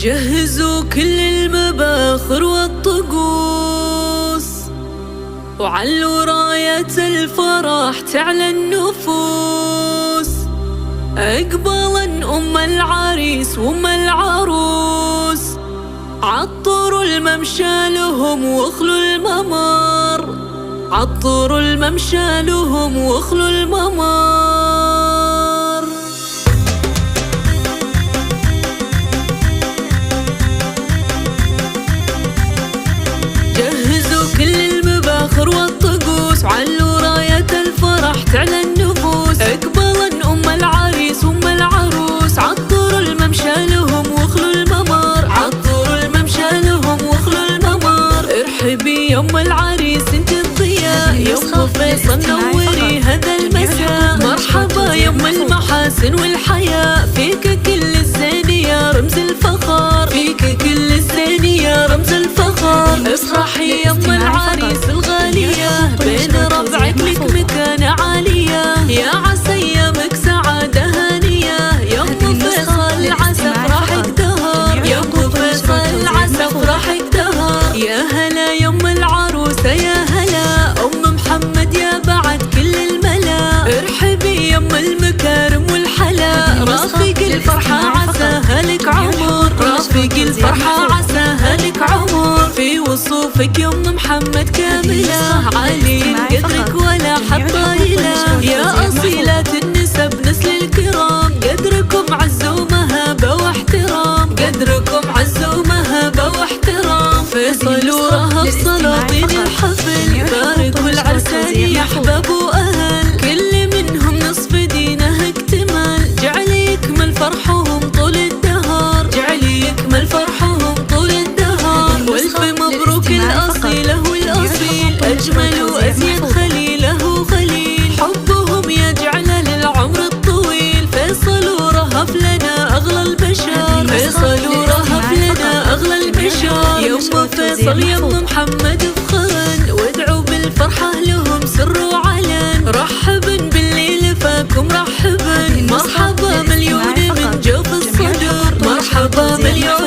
جهزوا كل المباخر والطقوس، وعلوا راية الفرح تعلى النفوس. اقبالا ام العريس وام العروس، عطروا الممشى لهم واخلوا الممر، عطروا الممشى لهم واخلوا الممر. جهزوا كل المباخر والطقوس، وعلوا راية الفرح تعلى النفوس. اقبالا ام العريس وام العروس، عطروا الممشى لهم واخلوا الممر، عطروا الممشى لهم واخلوا الممر. ارحبي يا ام العريس انت الضياء، يا ام فيصل نوري هذا المساء. مرحبا يا ام المحاسن والحياء، فيك كل الزين يا رمز الفخر، فيك كل الزين يا رمز الفخر. افرحي يا ام العريس الغالية، بين ربعك لك مكانة عالية، يا عسى ايامك سعادة هانية. يا ام فيصل عسى فرحك دهر، يا ام فيصل عسى فرحك دهر. يا هلا يا ام العروسة يا هلا، ام محمد يا بعد كل الملا. ارحبي يا ام المكارم والحلا، رافق الفرحة عساها لك عمر، رافق الفرحة عساها لك عمر. في وصوفك يا ام محمد كاملة، عالي قدرك ولا حد طايلة، يا أصيلة النسب نسل الكرام. قدركم عز ومهابة واحترام، قدركم عز ومهابة واحترام. فيصل ورهب سلاطين الحفل، باركوا العرسان يا احباب واهل، كل منهم نصف دينه اكتمل. جعل يكمل فرحهم طول الدهر، جعل يكمل فرحهم طول الدهر. والف مبروك الاصيله والاصيل، اجمل وازين خليله وخليل. حبهم يجعل للعمر الطويل، فيصل ورهف لنا اغلى البشر، فيصل ورهف لنا اغلى البشر. يا ام فيصل يا ام محمد افخرن، وادعوا بالفرحة لهم سر وعلن. رحبا بالليل فاكم رحبا، مرحبا مليون من جوف الصدر، مرحبا مليون